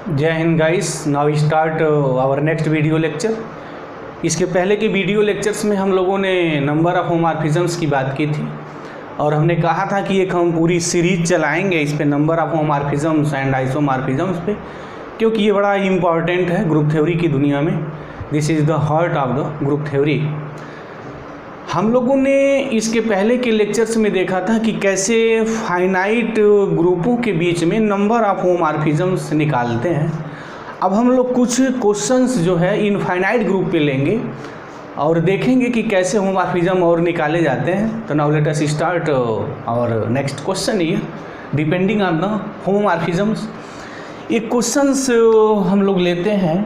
जय Hind guys. Now start our next video lecture. इसके पहले के वीडियो लेक्चर्स में हम लोगों ने नंबर ऑफ होमोमॉर्फिज्म्स की बात की थी और हमने कहा था कि एक हम पूरी सीरीज चलाएंगे इस पे, नंबर ऑफ होमोमॉर्फिज्म्स एंड आइसोमॉर्फिज्म्स पे, क्योंकि ये बड़ा इम्पॉर्टेंट है ग्रुप थ्योरी की दुनिया में। This is the heart of the group theory. हम लोगों ने इसके पहले के लेक्चर्स में देखा था कि कैसे फाइनाइट ग्रुपों के बीच में नंबर ऑफ होमोमॉर्फिज्म्स निकालते हैं। अब हम लोग कुछ क्वेश्चंस जो है इनफाइनाइट ग्रुप पे लेंगे और देखेंगे कि कैसे होमोमॉर्फिज्म और निकाले जाते हैं। तो now let us start our next question here depending on the homomorphisms. ये क्वेश्चंस हम लोग लेते हैं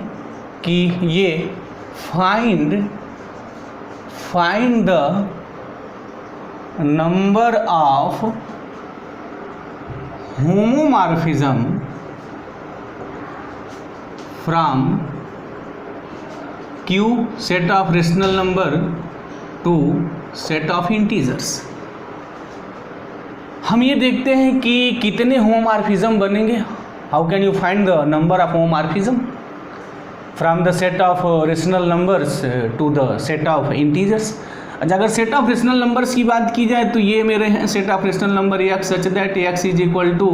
कि ये find the number of homomorphism from Q set of rational number to set of integers। हम ये देखते हैं कि कितने होमोमॉर्फिज्म बनेंगे। How can you find the number of homomorphism from the set of rational numbers to the set of integers. अगर set of rational numbers की बात की जाए तो ये मेरे हैं set of rational number x such that x is equal to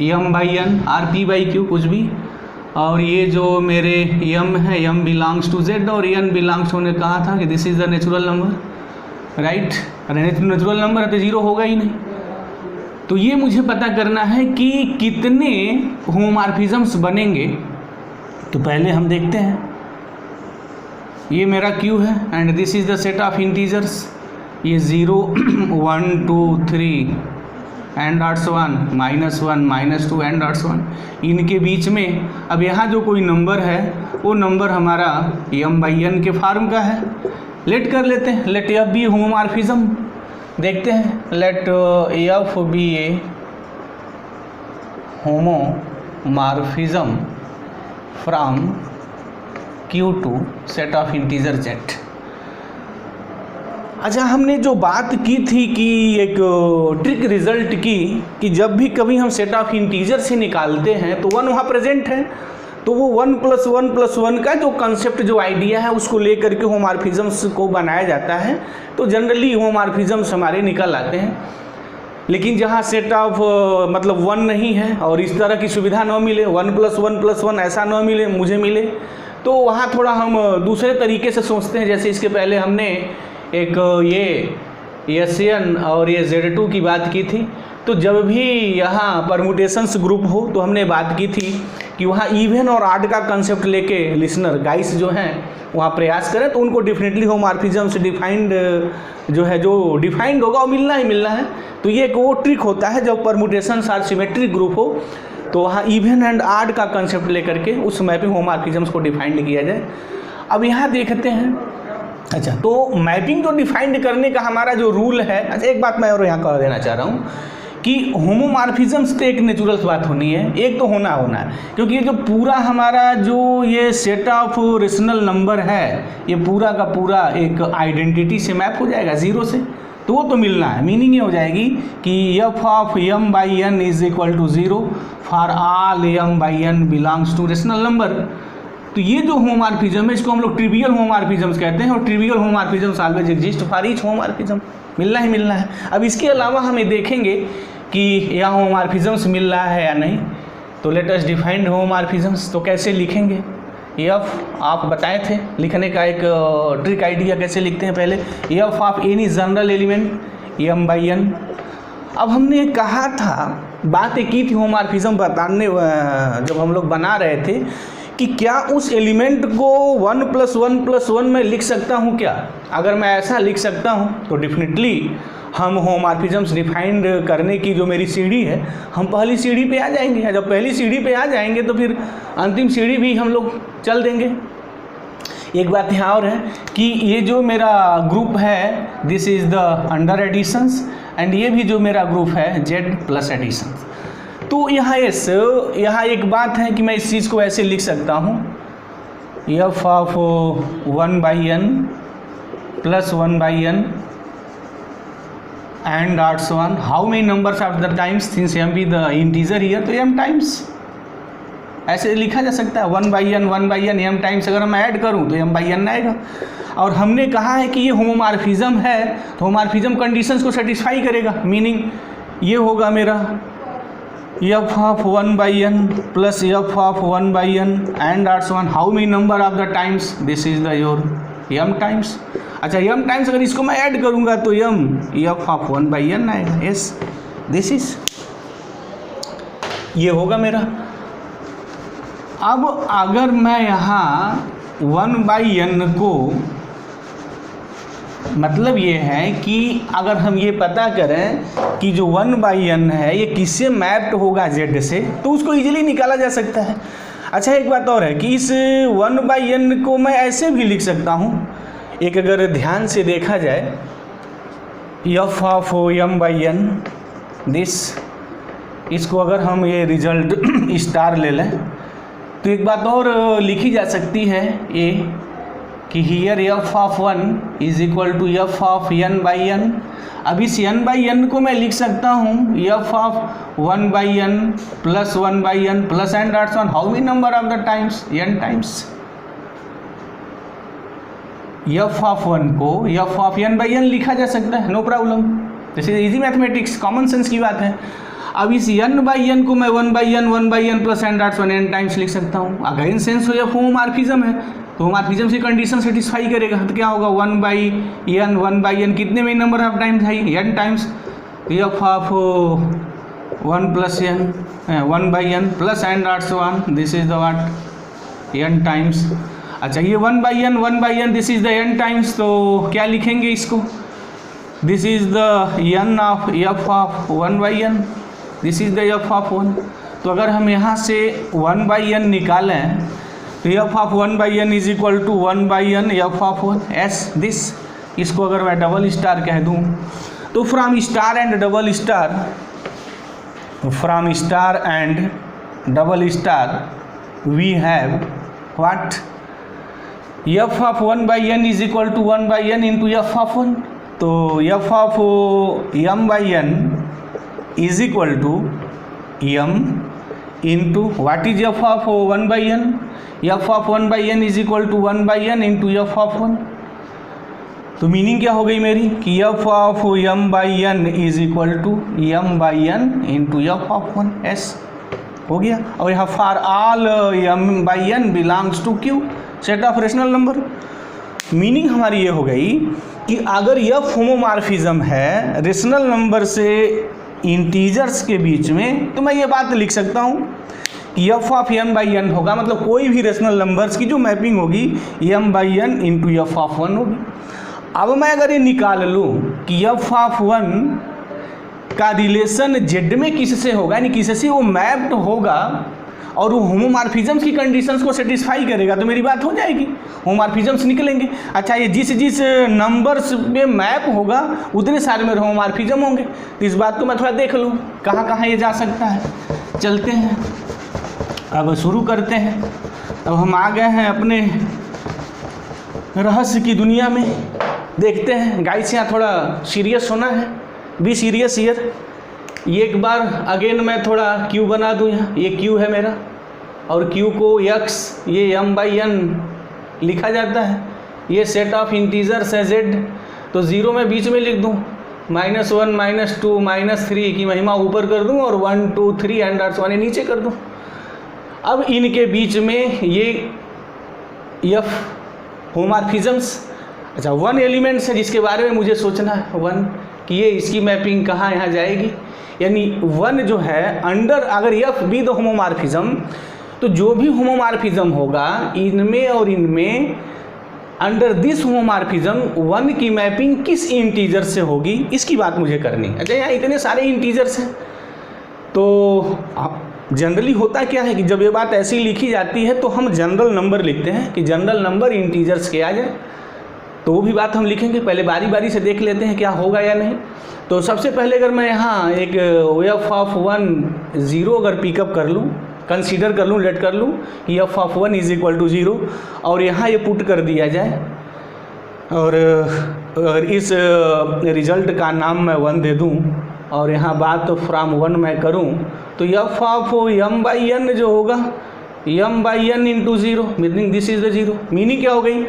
m by n or p by q कुछ भी, और ये जो मेरे एम है एम बिलोंग्स टू जेड और एन बिलोंग्स टू, ने कहा था कि this is the natural number, right. Natural number है तो ज़ीरो होगा ही नहीं। तो ये मुझे पता करना है कि कितने होमोमॉर्फिज्म्स बनेंगे। तो पहले हम देखते हैं, ये मेरा Q है and this is the set of integers. ये 0 1 2 3 एंड डॉट्स 1 -1 -2 एंड डॉट्स 1, इनके बीच में अब यहाँ जो कोई नंबर है वो नंबर हमारा m बाई एन के फॉर्म का है। लेट कर लेते हैं, लेट एफ बी होमोमॉर्फिज्म। देखते हैं, let F be a homomorphism from Q to set of integer Z। अच्छा, हमने जो बात की थी कि एक ट्रिक रिजल्ट की कि जब भी कभी हम सेट ऑफ इंटीजर से निकालते हैं तो 1 वहाँ प्रेजेंट है, तो वो 1 + 1 + 1 का जो कंसेप्ट जो आइडिया है उसको लेकर के होमोमॉर्फिज्म्स को बनाया जाता है। तो जनरली होमोमॉर्फिज्म्स हमारे निकल आते हैं। लेकिन जहाँ सेट ऑफ मतलब 1 नहीं है और इस तरह की सुविधा न मिले, 1 + 1 + 1 ऐसा न मिले, मुझे मिले, तो वहाँ थोड़ा हम दूसरे तरीके से सोचते हैं। जैसे इसके पहले हमने एक ये SN और ये Z2 की बात की थी। तो जब भी यहाँ परमुटेशंस ग्रुप हो तो हमने बात की थी कि वहाँ इवन और ऑड का कंसेप्ट लेके लिसनर गाइस जो हैं वहाँ प्रयास करें तो उनको डेफिनेटली होमोमॉर्फिज्म से डिफाइंड जो है, जो डिफाइंड होगा वो मिलना ही मिलना है। तो ये एक वो ट्रिक होता है जब परमुटेशंस और सिमेट्रिक ग्रुप हो तो वहाँ इवन एंड ऑड का कंसेप्ट लेकर के उस मैपिंग होमोमॉर्फिज्म्स को डिफाइंड किया जाए। अब यहाँ देखते हैं, अच्छा, तो मैपिंग जो डिफाइंड करने का हमारा जो रूल है, अच्छा एक बात मैं और यहाँ कह देना चाह रहा हूँ कि होमोमॉर्फिज्म्स तो एक नेचुरल बात होनी है, एक तो होना है, क्योंकि ये जो पूरा हमारा जो ये सेट ऑफ रेशनल नंबर है ये पूरा का पूरा एक आइडेंटिटी से मैप हो जाएगा 0 से, तो वो तो मिलना है। मीनिंग ये हो जाएगी कि f of m by n is equal to 0 for all m by n belongs to rational number. तो ये जो होमोमॉर्फिज्म है इसको हम लोग ट्रिवियल होमोमॉर्फिज्म्स कहते हैं और trivial homomorphisms always exist for each homomorphism, मिलना ही मिलना है। अब इसके अलावा हमें देखेंगे कि यहाँ होमोमॉर्फिज्म्स मिल रहा है या नहीं। तो लेट अस डिफाइंड होमोमॉर्फिज्म्स। तो कैसे लिखेंगे, एफ आप बताए थे लिखने का एक ट्रिक आइडिया कैसे लिखते हैं। पहले f of any general element m by n. अब हमने कहा था, बात की थी होमोमॉर्फिज्म बताने जब हम लोग बना रहे थे कि क्या उस एलिमेंट को 1 + 1 + 1 में लिख सकता हूँ क्या। अगर मैं ऐसा लिख सकता हूँ तो डेफिनेटली हम होमोमॉर्फिज्म्स डिफाइंड करने की जो मेरी सीढ़ी है, हम पहली सीढ़ी पे आ जाएंगे। जब पहली सीढ़ी पे आ जाएंगे तो फिर अंतिम सीढ़ी भी हम लोग चल देंगे। एक बात यहाँ और है कि ये जो मेरा ग्रुप है this is the under additions and ये भी जो मेरा ग्रुप है Z प्लस एडिशंस। तो यहाँ यहाँ एक बात है कि मैं इस चीज़ को ऐसे लिख सकता हूँ, f of 1 by n + 1 by n and dots 1. How many numbers are the times? Since m be the integer here, तो m times. ऐसे लिखा जा सकता है 1/n m टाइम्स, अगर मैं ऐड करूँ तो m/n आएगा। और हमने कहा है कि ये होमोमॉर्फिज्म है, तो होमोमॉर्फिज्म कंडीशंस को सेटिस्फाई करेगा, मीनिंग ये होगा मेरा f of 1/n plus f of 1/n and so on, how many number of the times, this is the your m times। अच्छा m टाइम्स अगर इसको मैं ऐड करूँगा तो m f of 1/n आएगा। यस, दिस इज ये होगा मेरा। अब अगर मैं यहाँ 1/n को, मतलब ये है कि अगर हम ये पता करें कि जो 1/n है ये किससे मैप्ड होगा z से, तो उसको इजीली निकाला जा सकता है। अच्छा एक बात और है कि इस 1/n को मैं ऐसे भी लिख सकता हूँ, एक अगर ध्यान से देखा जाए f of m/n दिस, इसको अगर हम ये रिजल्ट स्टार ले लें तो एक बात और लिखी जा सकती है ये कि here f of 1 is equal to f of n/n। अब इस n/n को मैं लिख सकता हूँ f of 1/n plus 1/n plus and so on, how many number of the times, n times। f of 1 को f of n/n लिखा जा सकता है, no problem, this is easy mathematics, common sense की बात है। अब इस n/n को मैं 1/n plus and dots 1 n times लिख सकता हूँ। अगेन सेंस हो या होमोमॉर्फिज्म है तो होमोमॉर्फिज्म की कंडीशन सेटिस्फाई करेगा, तो क्या होगा 1/n कितने में नंबर ऑफ टाइम्स है n times, f of 1 plus n 1/n plus and dots 1, this is the what n times. अच्छा ये 1/n this is the n times, तो क्या लिखेंगे इसको, this is the n of f of 1/n, this is the f of 1। तो अगर हम यहाँ से 1/n निकालें तो f of 1/n is equal to 1/n f of 1 s this, इसको अगर मैं डबल स्टार कह दूँ तो from star and double star we have what, f of 1/n is equal to 1/n into f of 1, तो f of m/n is equal to m into what is f of 1/n, f of 1/n is equal to 1/n into f of 1। तो meaning क्या हो गई मेरी कि f of m/n is equal to m/n into f of 1 s हो गया। और यहाँ for all m/n belongs to q set of rational number. Meaning हमारी ये हो गई कि अगर f होमोमॉर्फिज्म है रेशनल नंबर से इंटीजर्स के बीच में, तो मैं ये बात लिख सकता हूँ कि f ऑफ m/n होगा, मतलब कोई भी रेशनल नंबर्स की जो मैपिंग होगी m/n इंटू f of 1 होगी। अब मैं अगर ये निकाल लूँ कि f of 1 का रिलेशन z में किससे होगा, यानी किससे वो मैप्ड होगा और वो होमोमॉर्फिज्म्स की कंडीशंस को सेटिस्फाई करेगा, तो मेरी बात हो जाएगी, होमोमॉर्फिज्म्स निकलेंगे। अच्छा ये जिस नंबर्स पे मैप होगा उतने सारे में होमोमॉर्फिज्म होंगे, तो इस बात को मैं थोड़ा देख लूँ कहाँ कहाँ ये जा सकता है। चलते हैं अब शुरू करते हैं। अब हम आ गए हैं अपने रहस्य की दुनिया में, देखते हैं। गाइस यहाँ थोड़ा सीरियस होना है, बी सीरियस ईयर। ये एक बार अगेन मैं थोड़ा q बना दूँ, यहाँ ये q है मेरा और q को x ये m/n लिखा जाता है। ये सेट ऑफ इंटीजर्स है z, तो 0 में बीच में लिख दूँ, -1 -2 -3 की महिमा ऊपर कर दूँ और 1 2 3 एंड डॉट्स 1 नीचे कर दूँ। अब इनके बीच में ये f होमोमॉर्फिज्म्स, अच्छा 1 एलिमेंट्स है जिसके बारे में मुझे सोचना है 1 कि ये इसकी मैपिंग कहाँ यहाँ जाएगी, यानी 1 जो है अंडर, अगर f बी द होमोमॉर्फिज्म तो जो भी होमोमॉर्फिज्म होगा इनमें और इनमें अंडर दिस होमोमॉर्फिज्म 1 की मैपिंग किस इंटीजर से होगी, इसकी बात मुझे करनी है। अच्छा यहाँ इतने सारे इंटीजर्स हैं, तो जनरली होता क्या है कि जब ये बात ऐसी लिखी जाती है तो हम जनरल नंबर लिखते हैं कि जनरल नंबर इंटीजर्स के आ जाए, तो वो भी बात हम लिखेंगे। पहले बारी बारी से देख लेते हैं क्या होगा या नहीं। तो सबसे पहले अगर मैं यहाँ एक f of 1 0 अगर पिकअप कर लूँ, कंसीडर कर लूँ, लेट कर लूँ कि f of 1 is equal to 0 और यहाँ ये पुट कर दिया जाए और इस रिजल्ट का नाम मैं 1 दे दूँ और यहाँ बात फ्रॉम 1 मैं करूँ, तो f of m/n जो होगा m by n into zero, meaning this is the zero. Meaning क्या हो गई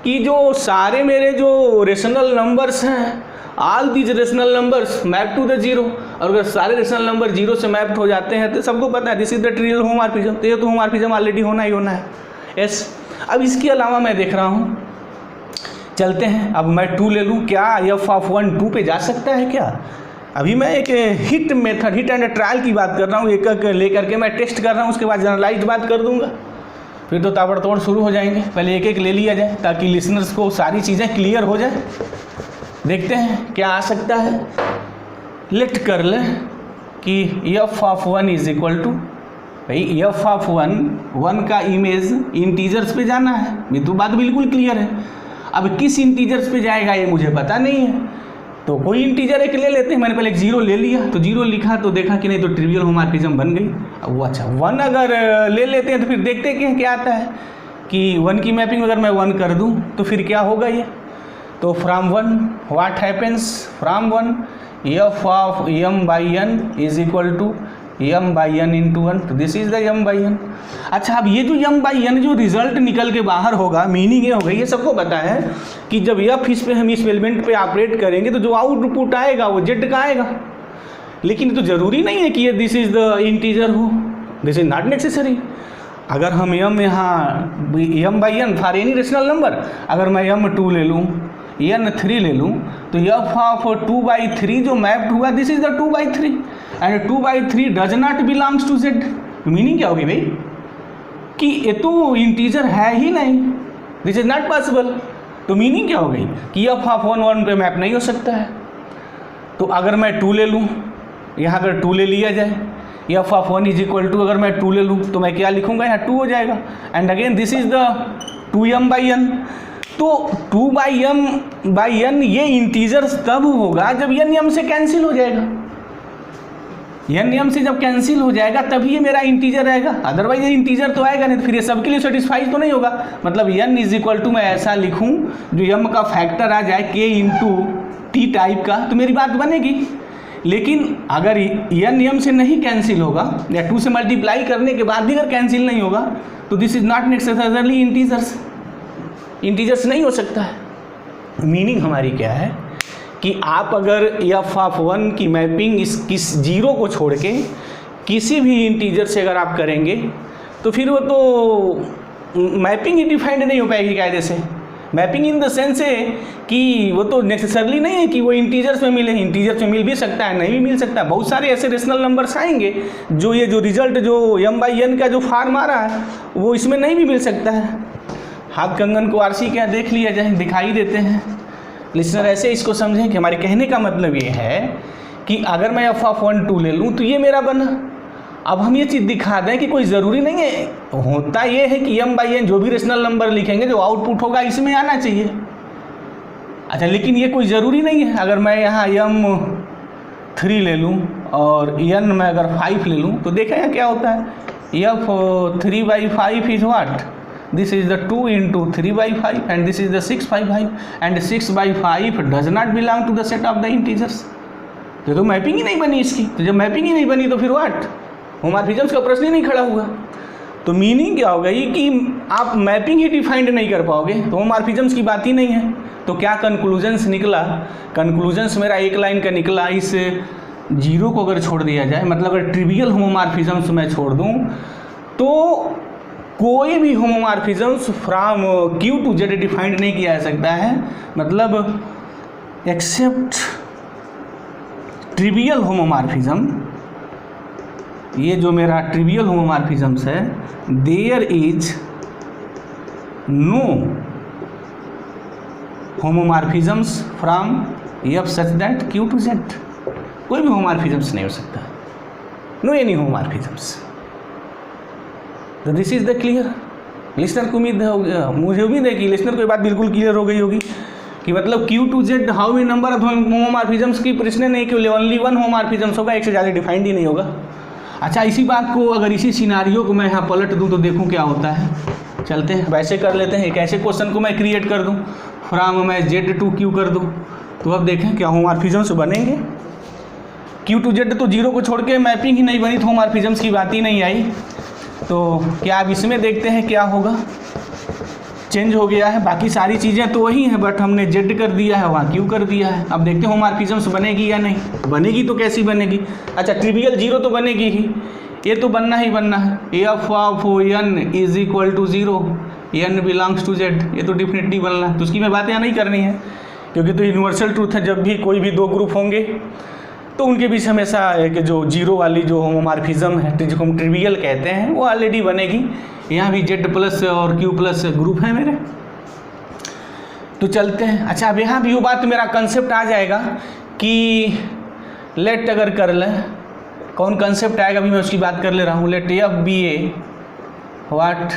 कि जो सारे मेरे जो रेशनल नंबर्स हैं, all these rational numbers map to the zero, और अगर सारे रेशनल नंबर जीरो से मैप्ड हो जाते हैं तो सबको पता है this is the trivial homomorphism. तो ये तो होमोमॉर्फिज्म ऑलरेडी होना ही होना है। यस, अब इसके अलावा मैं देख रहा हूँ, चलते हैं, अब मैं 2 ले लूँ, क्या f ऑफ 1 2 पे जा सकता है क्या? अभी मैं एक hit method, hit and trial की बात कर रहा हूँ, एक एक लेकर के मैं टेस्ट कर रहा हूँ, उसके बाद जनरलाइज बात कर दूंगा, फिर तो ताबड़तोड़ शुरू हो जाएंगे। पहले एक एक ले लिया जाए ताकि लिसनर्स को सारी चीज़ें क्लियर हो जाए। देखते हैं क्या आ सकता है। लेट कर ले कि f of 1 is equal to, भाई f ऑफ 1 का इमेज इंटीजर्स पे जाना है, ये तो बात बिल्कुल क्लियर है। अब किस इंटीजर्स पे जाएगा ये मुझे पता नहीं है, तो कोई इंटीजर एक ले लेते हैं। मैंने पहले एक जीरो ले लिया, तो जीरो लिखा तो देखा कि नहीं, तो ट्रिवियल होमोमॉर्फिज्म बन गई। अब वो अच्छा 1 अगर ले लेते हैं तो फिर देखते हैं कि क्या आता है कि 1 की मैपिंग अगर मैं 1 कर दूं तो फिर क्या होगा ये। तो from 1 what happens, from 1 f of m by n is equal to m by n into 1, तो this is the m by n। अच्छा, अब ये जो m बाई n जो रिजल्ट निकल के बाहर होगा, मीनिंग ये हो गई, ये सबको पता है कि जब f इस पे हम इस एलिमेंट पे ऑपरेट करेंगे तो जो आउटपुट आएगा वो z का आएगा। लेकिन तो ज़रूरी नहीं है कि ये दिस इज द इंटीजर हो, दिस इज नॉट नेसेसरी। अगर हम m यहाँ m by n for any rational number, अगर मैं m2 ले लूँ, n3 ले लूँ, तो f ऑफ 2/3 जो मैप्ड हुआ this is the 2/3 and 2/3 does not belongs to z। Meaning क्या होगी भाई कि ये तो इंटीजर है ही नहीं, दिस इज नॉट पॉसिबल। तो मीनिंग क्या हो गई कि f ऑफ 1 पे मैप नहीं हो सकता है। तो अगर मैं 2 ले लूँ, यहाँ अगर 2 ले लिया जाए, f of 1 is equal to, अगर मैं 2 ले लूँ तो मैं क्या लिखूँगा, यहाँ 2 हो जाएगा। And again this is the 2m by n। तो 2/m ये इंटीजर्स तब होगा जब n m से कैंसिल हो जाएगा। n m से जब कैंसिल हो जाएगा तभी ये मेरा इंटीजर रहेगा, अदरवाइज ये इंटीजर तो आएगा नहीं, तो फिर ये सबके लिए सेटिस्फाइड तो नहीं होगा। मतलब n इज इक्वल टू मैं ऐसा लिखूं जो m का फैक्टर आ जाए k इंटू t टाइप का, तो मेरी बात बनेगी। लेकिन अगर n m से नहीं कैंसिल होगा या 2 से मल्टीप्लाई करने के बाद भी अगर कैंसिल नहीं होगा तो this is not necessarily integers, integers नहीं हो सकता है। मीनिंग हमारी क्या है कि आप अगर f ऑफ 1 की मैपिंग किस जीरो को छोड़ के किसी भी इंटीजर से अगर आप करेंगे तो फिर वो तो मैपिंग ही डिफाइंड नहीं हो पाएगी कायदे से। मैपिंग इन द सेंस है कि वो तो नेसेसरली नहीं है कि वो इंटीजर्स में मिले, इंटीजर्स में मिल भी सकता है, नहीं भी मिल सकता है। बहुत सारे ऐसे रेशनल नंबर्स आएंगे जो ये जो रिजल्ट जो m बाई n का जो फॉर्म आ रहा है वो इसमें नहीं भी मिल सकता है। हाथ कंगन को आरसी क्या देख लिया जाए, दिखाई देते हैं। लिसनर ऐसे इसको समझें कि हमारे कहने का मतलब ये है कि अगर मैं f ऑफ 1 2 ले लूँ तो ये मेरा बना। अब हम ये चीज़ दिखा दें कि कोई ज़रूरी नहीं है, होता ये है कि m बाई n जो भी रेशनल नंबर लिखेंगे जो आउटपुट होगा इसमें आना चाहिए। अच्छा, लेकिन ये कोई ज़रूरी नहीं है। अगर मैं यहाँ m3 ले लूँ और n में अगर 5 ले लूँ तो देखा यहाँ क्या होता है, f 3/5 is what, this is the 2 into 3/5 and this is the 6/5 and 6/5 does not belong to the set of the integers। तो मैपिंग ही नहीं बनी इसकी, तो जब मैपिंग ही नहीं बनी तो फिर व्हाट, होमोमॉर्फिज्म का प्रश्न ही नहीं खड़ा हुआ। तो मीनिंग क्या हो गई कि आप मैपिंग ही डिफाइंड नहीं कर पाओगे तो होमोमॉर्फिज्म की बात ही नहीं है। तो क्या कंक्लूजन्स निकला, कंक्लूजन्स मेरा एक लाइन का निकला, इस जीरो को अगर छोड़ दिया जाए, मतलब अगर ट्रिवियल होमोमॉर्फिज्म्स मैं छोड़ दूँ तो कोई भी homomorphisms from Q to Z defined नहीं किया जा सकता है। मतलब एक्सेप्ट ट्रिवियल होमोमॉर्फिज्म, ये जो मेरा ट्रिवियल होमोमॉर्फिज्म्स है, there is no homomorphisms from F such that Q to Z। कोई भी होमोमॉर्फिज्म्स नहीं हो सकता, नो एनी होमोमॉर्फिज्म्स। तो this is the clear. Listener को उम्मीद है, मुझे उम्मीद है कि लिसनर को ये बात बिल्कुल क्लियर हो गई होगी कि मतलब Q to Z how many number of homomorphisms की प्रश्न नहीं कि ओनली 1 होमोमॉर्फिज्म्स होगा, एक से ज़्यादा डिफाइंड ही नहीं होगा। अच्छा, इसी बात को अगर इसी सिनारियो को मैं यहाँ पलट दूँ तो देखूँ क्या होता है। चलते हैं वैसे कर लेते हैं, एक ऐसे क्वेश्चन को मैं क्रिएट कर दूँ, फ्रॉम मैं Z to Q कर दूँ, तो अब देखें क्या होमोमॉर्फिज्म्स बनेंगे। Q to Z तो जीरो को छोड़ के मैपिंग ही नहीं बनी तो होमोमॉर्फिज्म्स की बात ही नहीं आई। तो क्या अब इसमें देखते हैं क्या होगा। चेंज हो गया है, बाकी सारी चीज़ें तो वही हैं, बट हमने जेड कर दिया है, वहाँ क्यू कर दिया है। अब देखते हैं होमोमॉर्फिज्म्स बनेगी या नहीं। बनेगी तो कैसी बनेगी? अच्छा, ट्रिवियल जीरो तो बनेगी ही, ये तो बनना ही बनना है। F of n is equal to zero, n belongs to z, ये तो डिफिनेटली बनना है। तो उसकी मैं बात यहाँ नहीं करनी है, क्योंकि तो यूनिवर्सल ट्रूथ है, जब भी कोई भी दो ग्रुप होंगे तो उनके बीच हमेशा एक जो जीरो वाली जो होमोमॉर्फिज्म है, जिसको हम ट्रिवियल कहते हैं, वो ऑलरेडी बनेगी। यहाँ भी जेड प्लस और क्यू प्लस ग्रुप है मेरे, तो चलते हैं। अच्छा, अब यहाँ भी वो बात मेरा कंसेप्ट आ जाएगा कि लेट अगर कर लें, कौन कंसेप्ट आएगा अभी मैं उसकी बात कर ले रहा हूँ। Let F be a what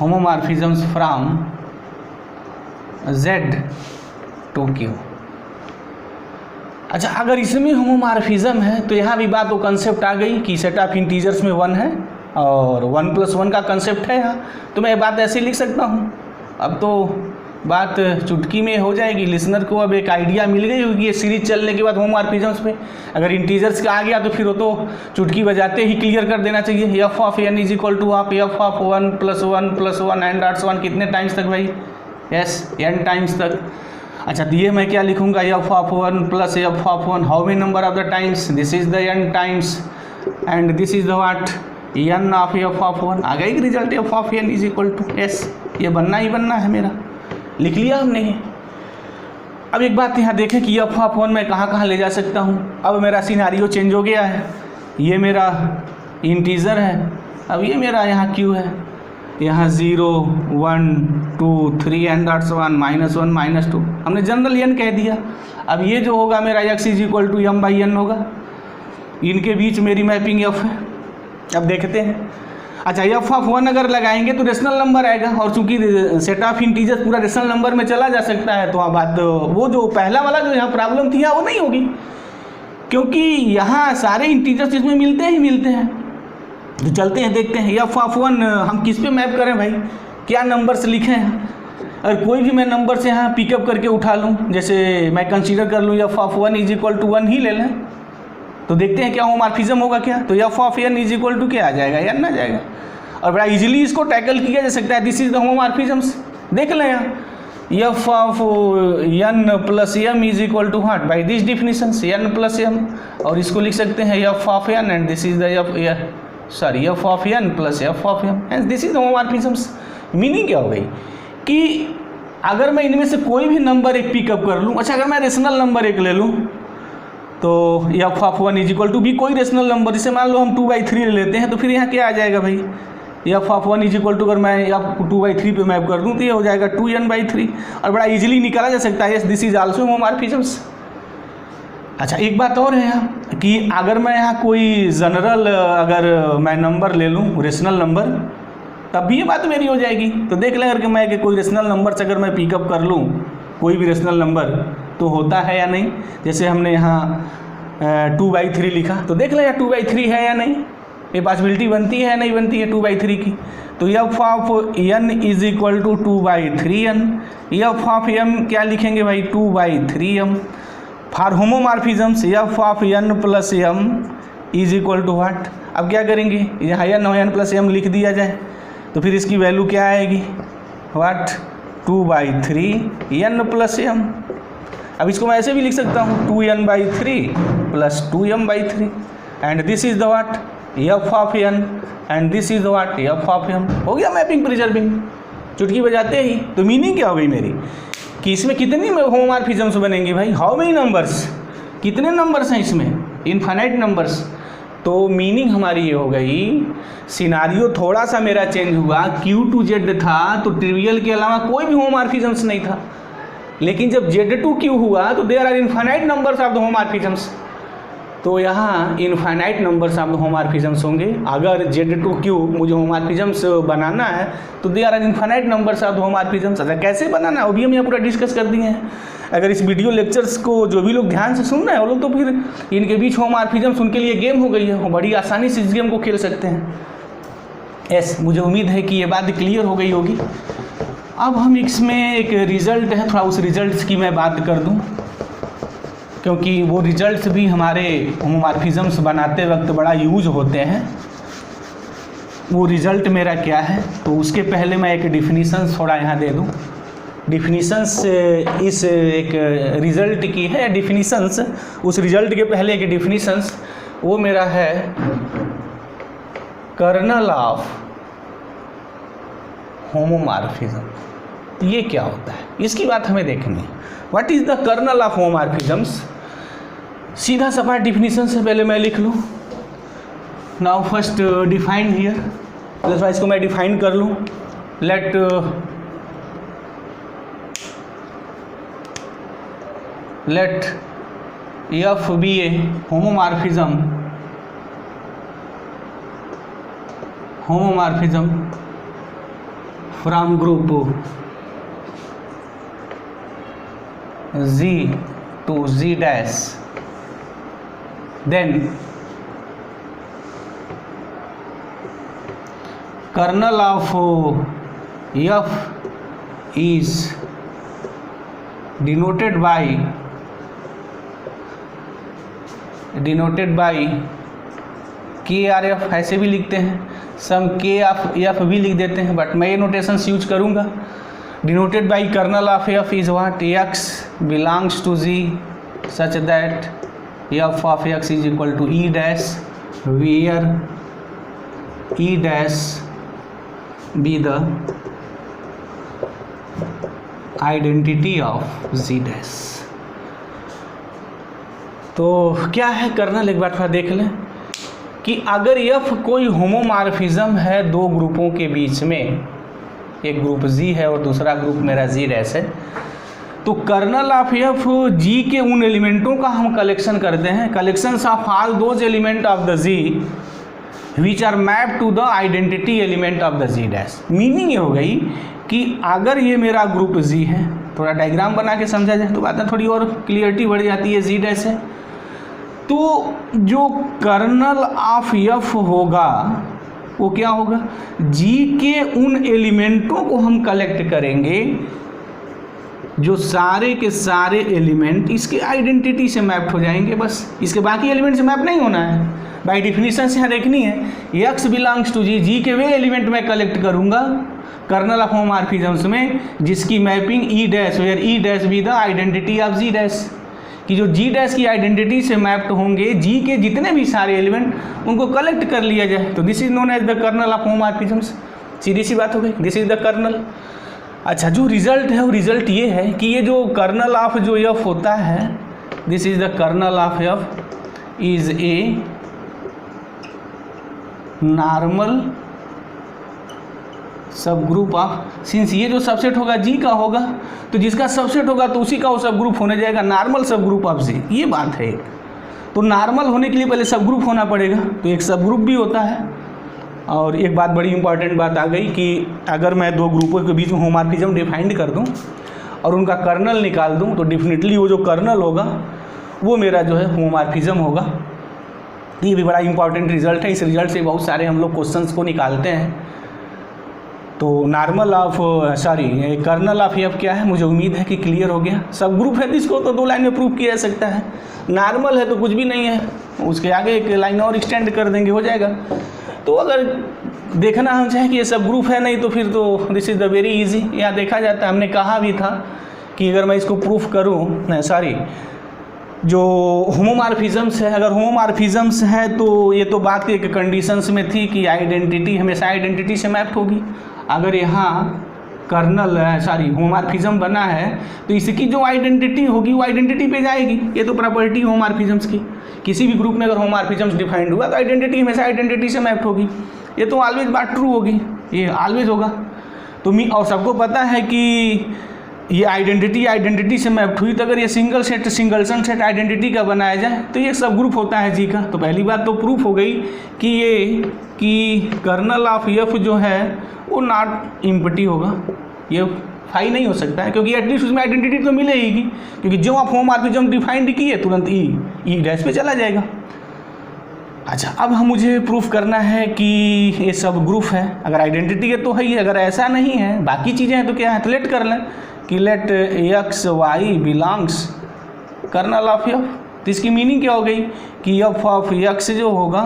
homomorphisms from Z to Q। अच्छा, अगर इसमें होमोमॉर्फिज्म है तो यहाँ भी बात वो कंसेप्ट आ गई कि सेट ऑफ इंटीजर्स में 1 है और 1 + 1 का कंसेप्ट है यहाँ, तो मैं ये बात ऐसे लिख सकता हूँ। अब तो बात चुटकी में हो जाएगी, लिसनर को अब एक आइडिया मिल गई होगी ये सीरीज चलने के बाद होमोमॉर्फिज्म्स पे। अगर इंटीजर्स का आ गया तो फिर वो तो चुटकी बजाते ही क्लियर कर देना चाहिए। F of n is equal to आप एफ ऑफ 1 + 1 + 1 एंड डॉट्स 1 कितने टाइम्स तक भाई? यस, n टाइम्स तक। अच्छा, तो ये मैं क्या लिखूंगा? F of 1 + F of 1, how many number of the times? This is the n times and this is the what n of f of 1। आ गई result f of n is equal to s। ये बनना ही बनना है मेरा, लिख लिया हमने ये। अब एक बात यहाँ देखें कि एफ ऑफ 1 मैं कहाँ कहाँ ले जा सकता हूँ। अब मेरा सिनारियो चेंज हो गया है, ये मेरा इंटीजर है, अब ये मेरा यहाँ क्यू है, यहाँ 0 1 2 3 एंड डॉट्स 1 -1 -2 हमने जनरल n कह दिया। अब ये जो होगा मेरा x is equal to m/n होगा, इनके बीच मेरी मैपिंग f है। अब देखते हैं। अच्छा, एफ ऑफ 1 अगर लगाएंगे तो रेशनल नंबर आएगा, और चूंकि सेट ऑफ इंटीजर्स पूरा रेशनल नंबर में चला जा सकता है, तो बात वो जो पहला वाला जो यहाँ प्रॉब्लम थी वो नहीं होगी, क्योंकि यहाँ सारे इंटीजर्स इसमें मिलते ही मिलते हैं। तो चलते हैं, देखते हैं एफ ऑफ 1 हम किस पे मैप करें भाई, क्या नंबर से लिखें हैं। अगर कोई भी मैं नंबर से यहाँ पिकअप करके उठा लूँ, जैसे मैं कंसीडर कर लूँ f of 1 is equal to 1 ही ले लें, तो देखते हैं क्या होमोमॉर्फिज्म होगा क्या। तो F of n is equal to क्या आ जाएगा? n आ जाएगा, और बड़ा इजीली इसको टैकल किया जा सकता है। दिस इज द होमोमॉर्फिज्म्स, देख लें यहाँ F of n + m is equal to what by this definitions n + m, और इसको लिख सकते हैं F of n and this is the F of n + F of m and this is the homomorphisms. Meaning क्या हो गई कि अगर मैं इनमें से कोई भी नंबर एक पिकअप कर लूँ। अच्छा, अगर मैं रेशनल नंबर एक ले लूँ तो F of 1 is equal to भी कोई रेशनल नंबर, जिसे मान लो हम 2/3 ले लेते हैं, तो फिर यहाँ क्या आ जाएगा भाई? F of 1 is equal to अगर मैं आप 2/3 पे मैप कर दूँ तो ये हो जाएगा 2n/3, और बड़ा इजीली निकाला जा सकता है। This is also homomorphisms. अच्छा, एक बात और है यहाँ कि अगर मैं यहाँ कोई जनरल अगर मैं नंबर ले लूँ रेशनल नंबर, तब भी ये बात मेरी हो जाएगी। तो देख लें अगर मैं कि कोई रेशनल नंबर से अगर मैं पिकअप कर लूँ कोई भी रेशनल नंबर, तो होता है या नहीं। जैसे हमने यहाँ 2/3 लिखा, तो देख लें 2/3 है या नहीं, ये पॉसिबिलिटी बनती है या नहीं बनती है 2/3 की। तो F of n is equal to 2/3n, F of m क्या लिखेंगे भाई? 2/3m। For homomorphisms F of n + m is equal to what? अब क्या करेंगे, यहाँ n + m लिख दिया जाए, तो फिर इसकी वैल्यू क्या आएगी? What 2/3n + m। अब इसको मैं ऐसे भी लिख सकता हूँ 2n/3 + 2m/3 and this is the what F of n and this is the what F of m। हो गया मैपिंग प्रिजर्विंग, चुटकी बजाते ही। तो मीनिंग क्या हो गई मेरी कि इसमें कितनी होमोमॉर्फिज्म्स बनेंगी भाई? हाउ मेनी नंबर्स, कितने नंबर्स हैं इसमें? Infinite numbers. तो मीनिंग हमारी ये हो गई, सिनारियो थोड़ा सा मेरा चेंज हुआ। Q to Z था तो ट्रिवियल के अलावा कोई भी होमोमॉर्फिज्म्स नहीं था, लेकिन जब Z to Q हुआ तो there are infinite numbers of the homomorphisms. तो यहाँ infinite numbers of the homomorphisms होंगे। अगर Z to Q मुझे होमोमॉर्फिज्म्स बनाना है तो there are infinite numbers of the homomorphisms. अच्छा, कैसे बनाना है वो भी हम यहाँ पूरा डिस्कस कर दिए हैं। अगर इस वीडियो लेक्चर्स को जो भी लोग ध्यान से सुन रहे हैं वो लोग, तो फिर इनके बीच होमोमॉर्फिज्म्स उनके लिए गेम हो गई है, वो बड़ी आसानी से इस गेम को खेल सकते हैं। यस, मुझे उम्मीद है कि ये बात क्लियर हो गई होगी। अब हम इसमें एक रिज़ल्ट है, थोड़ा उस रिज़ल्ट की मैं बात कर दूं क्योंकि वो रिजल्ट्स भी हमारे होमोमॉर्फिज्म्स बनाते वक्त बड़ा यूज होते हैं। वो रिज़ल्ट मेरा क्या है, तो उसके पहले मैं एक डिफिनीशन थोड़ा यहाँ दे दूँ। डिफिनीशंस इस एक रिज़ल्ट की है, डिफिनीशंस उस रिज़ल्ट के पहले एक डिफिनीशंस वो मेरा है कर्नल ऑफ होमोमॉर्फिज्म। ये क्या होता है, इसकी बात हमें देखनी है। What is the kernel of homomorphisms. सीधा सपाट डिफिनीशन से पहले मैं लिख लूँ। नाउ फर्स्ट डिफाइन हियर, तो इसको मैं डिफाइन कर लूँ। Let F be a homomorphism from group Z to Z dash, then kernel of F is denoted by KRF, ऐसे भी लिखते हैं, सम KF भी लिख देते हैं, बट मैं ये नोटेशंस यूज करूँगा। Denoted by kernel of F is what, X belongs to Z such that F of X is equal to E dash, where E dash be the identity of Z dash. तो क्या है colonel, एक बार थोड़ा देख लें कि अगर F कोई होमोमॉर्फिज्म है दो ग्रुपों के बीच में, एक ग्रुप Z है और दूसरा ग्रुप मेरा Z डैश है, तो कर्नल ऑफ F G के उन एलिमेंटों का हम कलेक्शन करते हैं, collections of all those element of the Z which are map to the identity element of the Z dash. Meaning ये हो गई कि अगर ये मेरा ग्रुप Z है, थोड़ा डायग्राम बना के समझा जाए तो बातें थोड़ी और क्लियरिटी बढ़ जाती है। Z डैश है तो जो कर्नल ऑफ F होगा वो क्या होगा, G के उन एलिमेंटों को हम कलेक्ट करेंगे जो सारे के सारे एलिमेंट इसके आइडेंटिटी से मैप्ड हो जाएंगे, बस इसके बाकी एलिमेंट से मैप नहीं होना है। बाय डिफिनीशन से यहाँ देखनी है, X बिलोंग्स टू G के वे एलिमेंट मैं कलेक्ट करूँगा कर्नल ऑफ होमोमॉर्फिज्म्स में जिसकी mapping E dash where E dash be the identity of Z dash, कि जो G डैश की आइडेंटिटी से मैप्ड होंगे G के जितने भी सारे एलिमेंट उनको कलेक्ट कर लिया जाए, तो this is known as the kernel of homomorphisms. सीधी सी बात हो गई, दिस इज द कर्नल। अच्छा, जो रिजल्ट है वो रिजल्ट ये है कि ये जो कर्नल ऑफ जो F होता है, this is the kernel of F is a normal subgroup of, since ये जो सबसेट होगा G का होगा तो जिसका सबसेट होगा तो उसी का वो सब ग्रुप होने जाएगा, normal subgroup of Z। ये बात है। तो नॉर्मल होने के लिए पहले सब ग्रुप होना पड़ेगा, तो एक सब ग्रुप भी होता है। और एक बात बड़ी इंपॉर्टेंट बात आ गई कि अगर मैं दो ग्रुपों के बीच में होमोमॉर्फिज्म डिफाइंड कर दूं और उनका कर्नल निकाल दूं तो डेफिनेटली वो जो कर्नल होगा वो मेरा जो है होमोमॉर्फिज्म होगा। ये भी बड़ा इंपॉर्टेंट रिजल्ट है। इस रिजल्ट से बहुत सारे हम लोग क्वेश्चंस को निकालते हैं। तो कर्नल ऑफ F क्या है, मुझे उम्मीद है कि क्लियर हो गया। सब ग्रुप है जिसको तो 2 लाइन में प्रूव किया जा सकता है, नॉर्मल है तो कुछ भी नहीं है, उसके आगे एक लाइन और एक्सटेंड कर देंगे हो जाएगा। तो अगर देखना हम चाहें कि ये सब ग्रुप है नहीं तो फिर तो this is the very easy. यहाँ देखा जाता है, हमने कहा भी था कि अगर मैं इसको प्रूफ करूँ जो होमोमॉर्फिज्म्स है, अगर होमोमॉर्फिज्म्स है तो ये तो बात एक कंडीशंस में थी कि आइडेंटिटी हमेशा आइडेंटिटी से मैप्ड होगी। अगर यहाँ होमोमॉर्फिज्म बना है तो इसकी जो आइडेंटिटी होगी वो आइडेंटिटी पे जाएगी। ये तो प्रॉपर्टी होमोमॉर्फिज्म्स की, किसी भी ग्रुप में अगर होमोमॉर्फिज्म्स डिफाइंड हुआ तो आइडेंटिटी हमेशा आइडेंटिटी से मैप्ड होगी। ये तो ऑलवेज बात ट्रू होगी, ये ऑलवेज होगा। तो और सबको पता है कि ये आइडेंटिटी से मैप्ड हुई, तो अगर ये सिंगलसन सेट आइडेंटिटी का बनाया जाए तो ये सब ग्रुप होता है जी का। तो पहली बात तो प्रूफ हो गई कि कर्नल ऑफ F जो है वो नॉट एम्प्टी होगा, ये फाई नहीं हो सकता है, क्योंकि एटलीस्ट उसमें आइडेंटिटी तो मिलेगी, क्योंकि जो आप होमोमॉर्फिज्म डिफाइंड किए तुरंत ई डैश पे चला जाएगा। अच्छा, अब मुझे प्रूफ करना है कि ये सब ग्रुप है। अगर आइडेंटिटी है तो है ही, अगर ऐसा नहीं है बाकी चीज़ें हैं तो क्या है, तो लेट कर लें कि let X Y belongs kernel of f. तो इसकी मीनिंग क्या हो गई कि एफ ऑफ एक्स जो होगा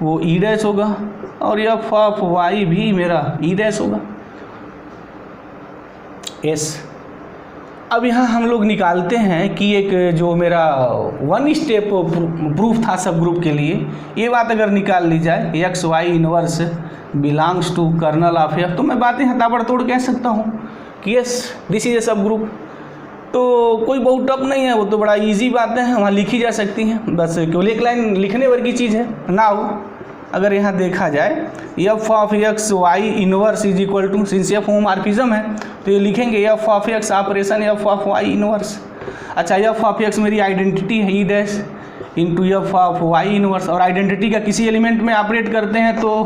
वो ई डैश होगा और एफ ऑफ वाई भी मेरा ई डैश होगा। एस। अब यहाँ हम लोग निकालते हैं कि एक जो मेरा वन स्टेप प्रूफ था सब ग्रुप के लिए, ये बात अगर निकाल ली जाए x y inverse belongs to kernel of f, तो मैं बातें ताबड़तोड़ कह सकता हूँ कि यस दिस इज ए सब ग्रुप। तो कोई बहुत टफ नहीं है, वो तो बड़ा इजी बातें हैं, वहाँ लिखी जा सकती हैं, बस केवल एक लाइन लिखने वर्गी चीज़ है। नाउ अगर यहाँ देखा जाए f of x y inverse is equal to, since f homomorphism है तो ये लिखेंगे f of x operation f of y inverse. अच्छा, एफ ऑफ एक्स मेरी आइडेंटिटी है e dash into f of y inverse, और आइडेंटिटी का किसी एलिमेंट में ऑपरेट करते हैं तो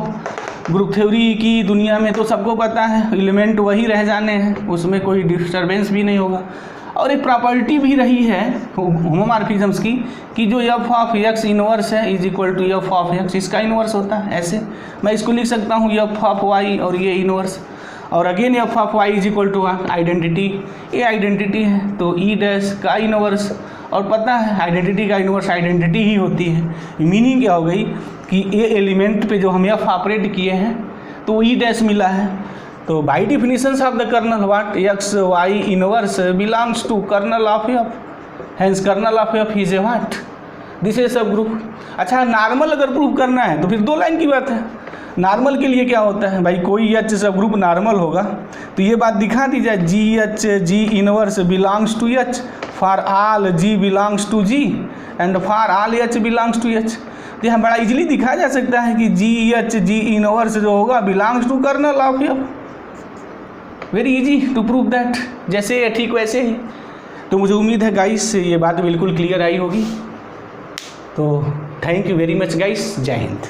ग्रुप थ्योरी की दुनिया में तो सबको पता है एलिमेंट वही रह जाने हैं, उसमें कोई डिस्टर्बेंस भी नहीं होगा। और एक प्रॉपर्टी भी रही है होमोमॉर्फिज्म्स की कि जो एफ ऑफ एक्स इनवर्स है is equal to f of x, इसका इनवर्स होता है। ऐसे मैं इसको लिख सकता हूँ एफ ऑफ वाई और ये इनवर्स, और again f of y is equal to identity, ये आइडेंटिटी है तो ई डैश का इनवर्स, और पता है आइडेंटिटी का इनवर्स आइडेंटिटी ही होती है। मीनिंग क्या हो गई कि ये एलिमेंट पे जो हम एफ ऑपरेट किए हैं तो ई डैश मिला है। तो by definitions of the kernel what x y inverse belongs to kernel of f, hence kernel of f is a what, this is subgroup. अच्छा, नॉर्मल अगर प्रूव करना है तो फिर 2 लाइन की बात है। नॉर्मल के लिए क्या होता है भाई, कोई एच सब ग्रुप नॉर्मल होगा तो ये बात दिखा दी जाए g h g inverse belongs to h for all g belongs to g and for all h belongs to h. तो यहाँ बड़ा इजीली दिखाया जा सकता है कि जी एच जी इनवर्स जो होगा belongs to kernel of f. Very easy to prove that, जैसे ठीक वैसे ही। तो मुझे उम्मीद है गाइस ये बात बिल्कुल क्लियर आई होगी। तो thank you very much guys, जय हिंद।